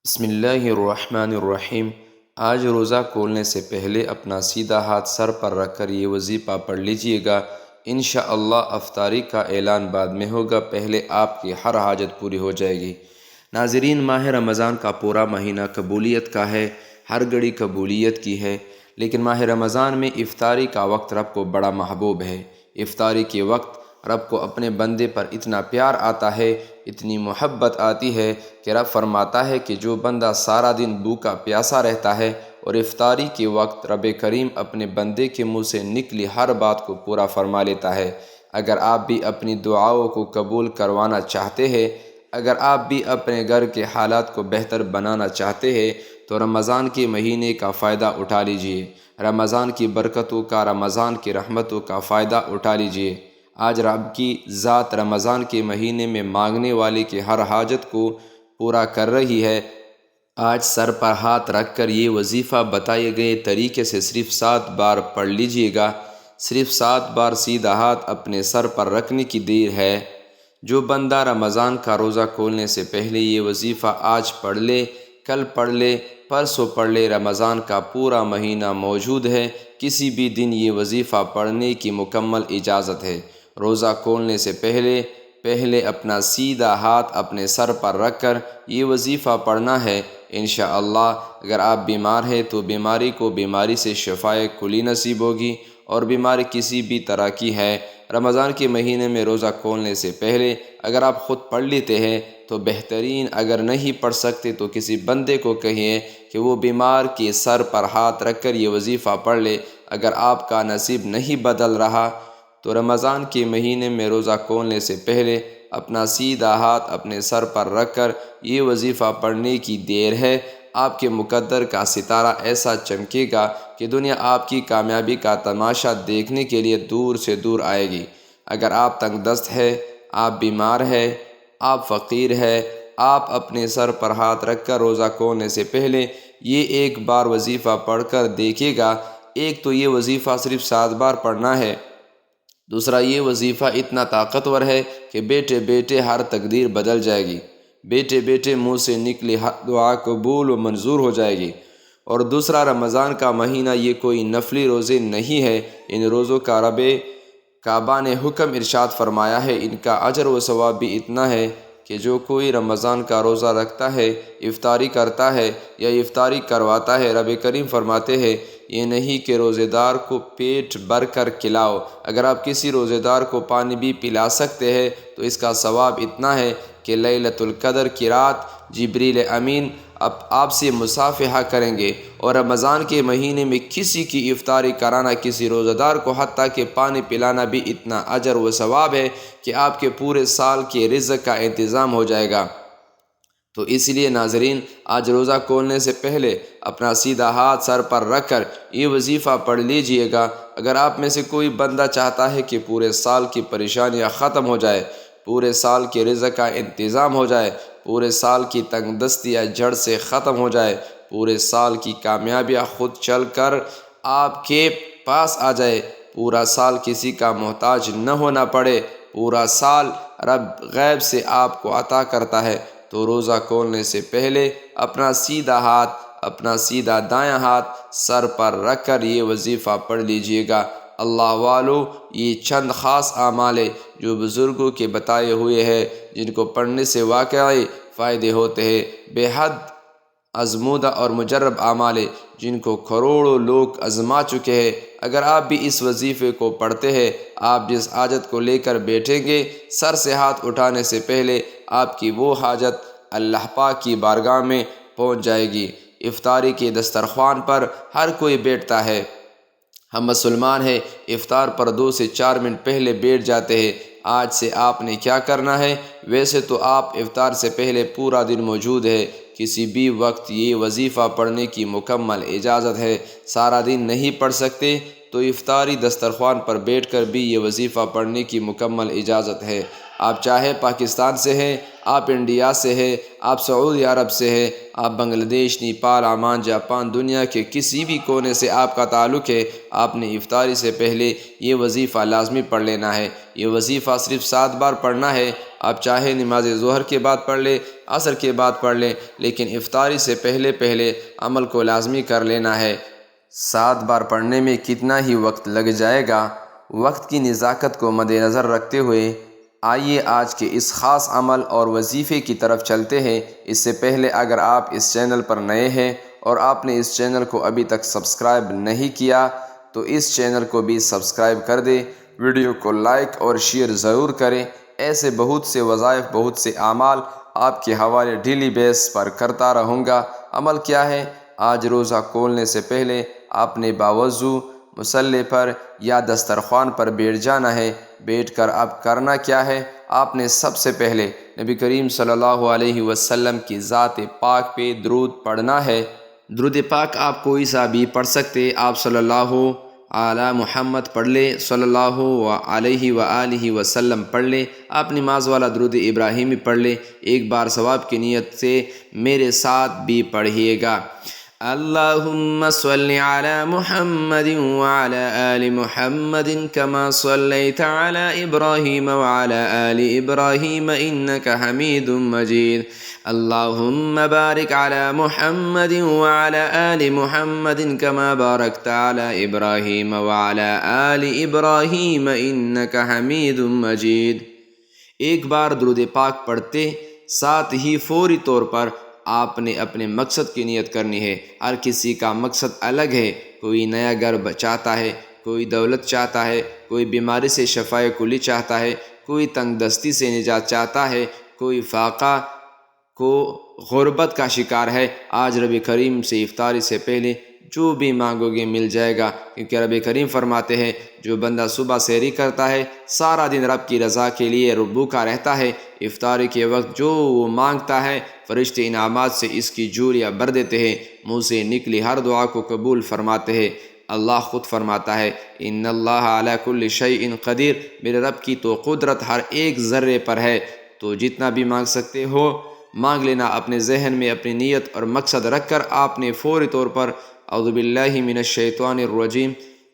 بسم اللہ الرحمن الرحیم۔ آج روزہ کھولنے سے پہلے اپنا سیدھا ہاتھ سر پر رکھ کر یہ وظیفہ پڑھ لیجئے گا۔ انشاءاللہ افطاری کا اعلان بعد میں ہوگا، پہلے آپ کی ہر حاجت پوری ہو جائے گی۔ ناظرین، ماہ رمضان کا پورا مہینہ قبولیت کا ہے، ہر گھڑی قبولیت کی ہے، لیکن ماہ رمضان میں افطاری کا وقت رب کو بڑا محبوب ہے۔ افطاری کے وقت رب کو اپنے بندے پر اتنا پیار آتا ہے، اتنی محبت آتی ہے کہ رب فرماتا ہے کہ جو بندہ سارا دن بھوکا پیاسا رہتا ہے اور افطاری کے وقت رب کریم اپنے بندے کے منہ سے نکلی ہر بات کو پورا فرما لیتا ہے۔ اگر آپ بھی اپنی دعاؤں کو قبول کروانا چاہتے ہیں، اگر آپ بھی اپنے گھر کے حالات کو بہتر بنانا چاہتے ہیں تو رمضان کے مہینے کا فائدہ اٹھا لیجئے، رمضان کی برکتوں کا، رمضان کی رحمتوں کا فائدہ اٹھا لیجئے۔ آج رب کی ذات رمضان کے مہینے میں مانگنے والے کی ہر حاجت کو پورا کر رہی ہے۔ آج سر پر ہاتھ رکھ کر یہ وظیفہ بتائے گئے طریقے سے صرف 7 بار پڑھ لیجئے گا۔ صرف 7 بار سیدھا ہاتھ اپنے سر پر رکھنے کی دیر ہے۔ جو بندہ رمضان کا روزہ کھولنے سے پہلے یہ وظیفہ آج پڑھ لے، کل پڑھ لے، پرسوں پڑھ لے، رمضان کا پورا مہینہ موجود ہے، کسی بھی دن یہ وظیفہ پڑھنے کی مکمل اجازت ہے۔ روزہ کھولنے سے پہلے اپنا سیدھا ہاتھ اپنے سر پر رکھ کر یہ وظیفہ پڑھنا ہے۔ انشاءاللہ اگر آپ بیمار ہیں تو بیماری سے شفائے کلی نصیب ہوگی، اور بیماری کسی بھی طرح کی ہے، رمضان کے مہینے میں روزہ کھولنے سے پہلے اگر آپ خود پڑھ لیتے ہیں تو بہترین، اگر نہیں پڑھ سکتے تو کسی بندے کو کہیے کہ وہ بیمار کے سر پر ہاتھ رکھ کر یہ وظیفہ پڑھ لے۔ اگر آپ کا نصیب نہیں بدل رہا تو رمضان کے مہینے میں روزہ کھولنے سے پہلے اپنا سیدھا ہاتھ اپنے سر پر رکھ کر یہ وظیفہ پڑھنے کی دیر ہے۔ آپ کے مقدر کا ستارہ ایسا چمکے گا کہ دنیا آپ کی کامیابی کا تماشا دیکھنے کے لیے دور سے دور آئے گی۔ اگر آپ تنگ دست ہے، آپ بیمار ہے، آپ فقیر ہے، آپ اپنے سر پر ہاتھ رکھ کر روزہ کھولنے سے پہلے یہ ایک بار وظیفہ پڑھ کر دیکھے گا۔ ایک تو یہ وظیفہ صرف 7 بار پڑھنا ہے، دوسرا یہ وظیفہ اتنا طاقتور ہے کہ بیٹے بیٹے ہر تقدیر بدل جائے گی، بیٹے بیٹے منہ سے نکلی ہر دعا قبول و منظور ہو جائے گی۔ اور دوسرا، رمضان کا مہینہ یہ کوئی نفلی روزے نہیں ہے، ان روزوں کا رب کعبہ نے حکم ارشاد فرمایا ہے، ان کا اجر و ثواب بھی اتنا ہے کہ جو کوئی رمضان کا روزہ رکھتا ہے، افطاری کرتا ہے یا افطاری کرواتا ہے، رب کریم فرماتے ہیں یہ نہیں کہ روزے دار کو پیٹ بھر کر کھلاؤ، اگر آپ کسی روزے دار کو پانی بھی پلا سکتے ہیں تو اس کا ثواب اتنا ہے کہ لیلۃ القدر کی رات جبریل امین آپ سے مصافحہ کریں گے۔ اور رمضان کے مہینے میں کسی کی افطاری کرانا، کسی روزہ دار کو حتیٰ کہ پانی پلانا بھی اتنا اجر و ثواب ہے کہ آپ کے پورے سال کے رزق کا انتظام ہو جائے گا۔ تو اس لیے ناظرین، آج روزہ کھولنے سے پہلے اپنا سیدھا ہاتھ سر پر رکھ کر یہ وظیفہ پڑھ لیجئے گا۔ اگر آپ میں سے کوئی بندہ چاہتا ہے کہ پورے سال کی پریشانیاں ختم ہو جائے، پورے سال کے رزق کا انتظام ہو جائے، پورے سال کی تنگ دستیاں جڑ سے ختم ہو جائے، پورے سال کی کامیابیاں خود چل کر آپ کے پاس آ جائے، پورا سال کسی کا محتاج نہ ہونا پڑے، پورا سال رب غیب سے آپ کو عطا کرتا ہے، تو روزہ کھولنے سے پہلے اپنا سیدھا ہاتھ، اپنا سیدھا دایاں ہاتھ سر پر رکھ کر یہ وظیفہ پڑھ لیجئے گا۔ اللہ والو، یہ چند خاص اعمال ہیں جو بزرگوں کے بتائے ہوئے ہیں، جن کو پڑھنے سے واقعی فائدے ہوتے ہیں، بے حد آزمودہ اور مجرب اعمال ہیں جن کو کروڑوں لوگ آزما چکے ہیں۔ اگر آپ بھی اس وظیفے کو پڑھتے ہیں، آپ جس حاجت کو لے کر بیٹھیں گے، سر سے ہاتھ اٹھانے سے پہلے آپ کی وہ حاجت اللہ پاک کی بارگاہ میں پہنچ جائے گی۔ افطاری کے دسترخوان پر ہر کوئی بیٹھتا ہے، ہم مسلمان ہیں، افطار پر 2 سے 4 منٹ پہلے بیٹھ جاتے ہیں۔ آج سے آپ نے کیا کرنا ہے؟ ویسے تو آپ افطار سے پہلے پورا دن موجود ہے، کسی بھی وقت یہ وظیفہ پڑھنے کی مکمل اجازت ہے۔ سارا دن نہیں پڑھ سکتے تو افطاری دسترخوان پر بیٹھ کر بھی یہ وظیفہ پڑھنے کی مکمل اجازت ہے۔ آپ چاہے پاکستان سے ہیں، آپ انڈیا سے ہیں، آپ سعودی عرب سے ہیں، آپ بنگلہ دیش، نیپال، عمان، جاپان، دنیا کے کسی بھی کونے سے آپ کا تعلق ہے، آپ نے افطاری سے پہلے یہ وظیفہ لازمی پڑھ لینا ہے۔ یہ وظیفہ صرف 7 بار پڑھنا ہے۔ آپ چاہے نماز ظہر کے بعد پڑھ لیں، عصر کے بعد پڑھ لیں، لیکن افطاری سے پہلے عمل کو لازمی کر لینا ہے۔ 7 بار پڑھنے میں کتنا ہی وقت لگ جائے گا؟ وقت کی نزاکت کو مد نظر رکھتے ہوئے آئیے آج کے اس خاص عمل اور وظیفے کی طرف چلتے ہیں۔ اس سے پہلے اگر آپ اس چینل پر نئے ہیں اور آپ نے اس چینل کو ابھی تک سبسکرائب نہیں کیا تو اس چینل کو بھی سبسکرائب کر دیں، ویڈیو کو لائک اور شیئر ضرور کریں۔ ایسے بہت سے وظائف، بہت سے اعمال آپ کے حوالے ڈیلی بیس پر کرتا رہوں گا۔ عمل کیا ہے؟ آج روزہ کھولنے سے پہلے آپ نے باوضو مصلی پر یا دسترخوان پر بیٹھ جانا ہے۔ بیٹھ کر اب کرنا کیا ہے؟ آپ نے سب سے پہلے نبی کریم صلی اللہ علیہ وسلم کی ذات پاک پہ درود پڑھنا ہے۔ درود پاک آپ کوئی سا بھی پڑھ سکتے، آپ صلی اللہ علی محمد پڑھ لے، صلی اللہ علیہ وآلہ وسلم پڑھ لے، آپ نماز والا درود ابراہیمی پڑھ لے۔ ایک بار ثواب کی نیت سے میرے ساتھ بھی پڑھیے گا۔ اللہم صلی علی محمد وعلی آل محمد کما صلیت علی ابراہیم وعلی آل ابراہیم انک حمید مجید۔ اللہم بارک علی محمد وعلی آل محمد کما بارکت علی ابراہیم وعلی آل ابراہیم انک حمید مجید۔ ایک بار درود پاک پڑھتے ساتھ ہی فوری طور پر آپ نے اپنے مقصد کی نیت کرنی ہے۔ ہر کسی کا مقصد الگ ہے، کوئی نیا گھر چاہتا ہے، کوئی دولت چاہتا ہے، کوئی بیماری سے شفائے کلی چاہتا ہے، کوئی تنگ دستی سے نجات چاہتا ہے، کوئی فاقہ کو غربت کا شکار ہے۔ آج رب کریم سے افطاری سے پہلے جو بھی مانگو گے مل جائے گا، کیونکہ رب کریم فرماتے ہیں جو بندہ صبح سحری کرتا ہے سارا دن رب کی رضا کے لیے بھوکا رہتا ہے، افطاری کے وقت جو وہ مانگتا ہے فرشتے انعامات سے اس کی جوریاں بھر دیتے ہیں، منہ سے نکلی ہر دعا کو قبول فرماتے ہیں۔ اللہ خود فرماتا ہے ان اللہ علی کل شیء قدیر، میرے رب کی تو قدرت ہر ایک ذرے پر ہے، تو جتنا بھی مانگ سکتے ہو مانگ لینا۔ اپنے ذہن میں اپنی نیت اور مقصد رکھ کر آپ نے فوری طور پر اعوذ باللہ من الشیطان الرجیم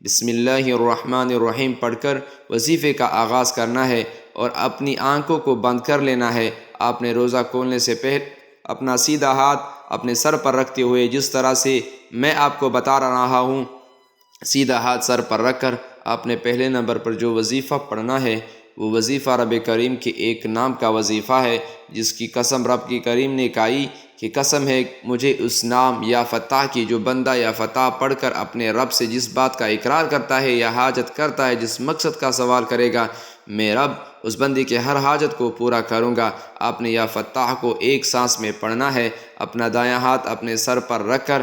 بسم اللہ الرحمن الرحیم پڑھ کر وظیفے کا آغاز کرنا ہے اور اپنی آنکھوں کو بند کر لینا ہے۔ آپ نے روزہ کھولنے سے پہلے اپنا سیدھا ہاتھ اپنے سر پر رکھتے ہوئے جس طرح سے میں آپ کو بتا رہا ہوں سیدھا ہاتھ سر پر رکھ کر آپ نے پہلے نمبر پر جو وظیفہ پڑھنا ہے وہ وظیفہ رب کریم کے ایک نام کا وظیفہ ہے، جس کی قسم رب کی کریم نے کہی کہ قسم ہے مجھے اس نام یا فتح کی، جو بندہ یا فتح پڑھ کر اپنے رب سے جس بات کا اقرار کرتا ہے یا حاجت کرتا ہے، جس مقصد کا سوال کرے گا، میں رب اس بندی کے ہر حاجت کو پورا کروں گا۔ آپ نے یا فتح کو ایک سانس میں پڑھنا ہے۔ اپنا دایاں ہاتھ اپنے سر پر رکھ کر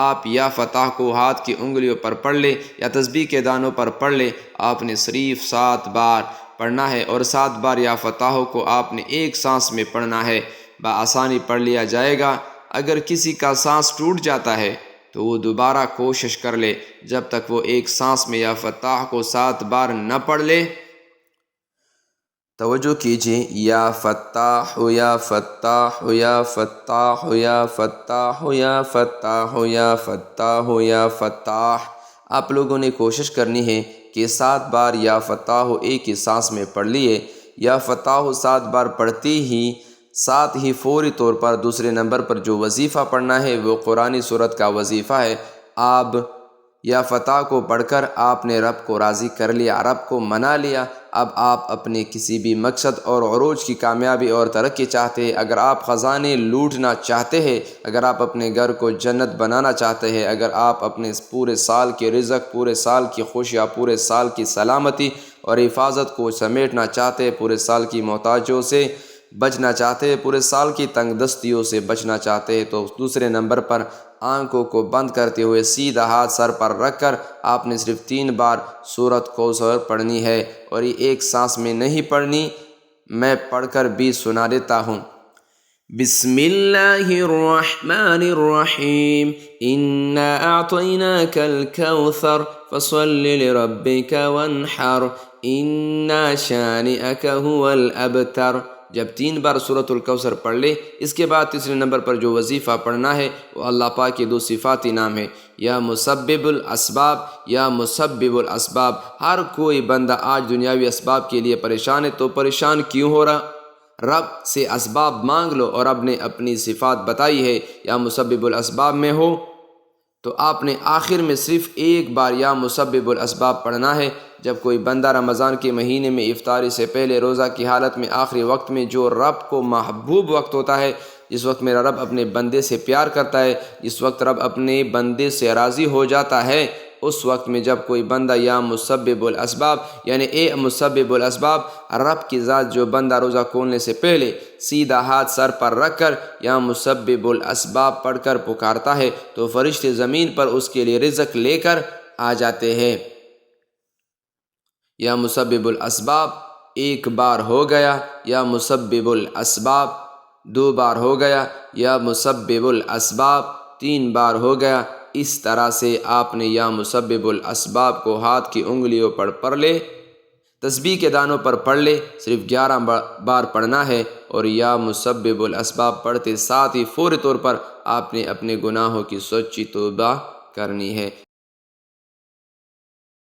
آپ یا فتح کو ہاتھ کی انگلیوں پر پڑھ لے یا تسبیح کے دانوں پر پڑھ لے۔ آپ نے صرف 7 بار پڑھنا ہے اور 7 بار یا فتح کو آپ نے ایک سانس میں پڑھنا ہے، بآسانی پڑھ لیا جائے گا۔ اگر کسی کا سانس ٹوٹ جاتا ہے تو وہ دوبارہ کوشش کر لے، جب تک وہ ایک سانس میں یا فتح کو 7 بار نہ پڑھ لے۔ توجہ کیجیے، یا فتح یا فتح یا فتح یا فتح یا فتح یا فتح یا فتح۔ آپ لوگوں نے کوشش کرنی ہے کہ 7 بار یا فتح ایک ہی سانس میں پڑھ لیے۔ یا فتح 7 بار پڑھتے ہی ساتھ ہی فوری طور پر دوسرے نمبر پر جو وظیفہ پڑھنا ہے وہ قرآنی سورت کا وظیفہ ہے۔ آپ یا فتح کو پڑھ کر آپ نے رب کو راضی کر لیا، رب کو منا لیا۔ اب آپ اپنے کسی بھی مقصد اور عروج کی کامیابی اور ترقی چاہتے ہیں، اگر آپ خزانے لوٹنا چاہتے ہیں، اگر آپ اپنے گھر کو جنت بنانا چاہتے ہیں، اگر آپ اپنے پورے سال کے رزق، پورے سال کی خوشیاں، پورے سال کی سلامتی اور حفاظت کو سمیٹنا چاہتے ہیں، پورے سال کی محتاجوں سے بچنا چاہتے ہیں، پورے سال کی تنگ دستیوں سے بچنا چاہتے ہیں، تو دوسرے نمبر پر آنکھوں کو بند کرتے ہوئے سیدھا ہاتھ سر پر رکھ کر آپ نے صرف 3 بار سورت کوثر پڑھنی ہے، اور یہ ایک سانس میں نہیں پڑھنی، میں پڑھ کر بھی سنا دیتا ہوں۔ بسم اللہ الرحمن الرحیم انا اعطیناک الکوثر فصل لربک وانحر ان شانئک هو الابتر۔ جب 3 بار سورۃ الکوثر پڑھ لے، اس کے بعد تیسرے نمبر پر جو وظیفہ پڑھنا ہے وہ اللہ پاک کے 2 صفاتی نام ہے، یا مسبب الاسباب یا مسبب الاسباب۔ ہر کوئی بندہ آج دنیاوی اسباب کے لیے پریشان ہے، تو پریشان کیوں ہو رہا؟ رب سے اسباب مانگ لو، اور رب نے اپنی صفات بتائی ہے یا مسبب الاسباب میں ہو تو آپ نے آخر میں صرف ایک بار یا مسبب الاسباب پڑھنا ہے۔ جب کوئی بندہ رمضان کے مہینے میں افطاری سے پہلے روزہ کی حالت میں آخری وقت میں، جو رب کو محبوب وقت ہوتا ہے، جس وقت میرا رب اپنے بندے سے پیار کرتا ہے، جس وقت رب اپنے بندے سے راضی ہو جاتا ہے، اس وقت میں جب کوئی بندہ یا مسبب الاسباب یعنی اے مسبب الاسباب، رب کی ذات جو بندہ روزہ کھولنے سے پہلے سیدھا ہاتھ سر پر رکھ کر یا مسبب الاسباب پڑھ کر پکارتا ہے تو فرشتے زمین پر اس کے لیے رزق لے کر آ جاتے ہیں۔ یا مسبب الاسباب ایک بار ہو گیا، یا مسبب الاسباب دو بار ہو گیا، یا مسبب الاسباب تین بار ہو گیا۔ اس طرح سے آپ نے یا مسبب الاسباب کو ہاتھ کی انگلیوں پر پڑھ لے، تسبیح کے دانوں پر پڑھ لے، صرف 11 بار پڑھنا ہے، اور یا مسبب الاسباب پڑھتے ساتھ ہی فوری طور پر آپ نے اپنے گناہوں کی سچی توبہ کرنی ہے۔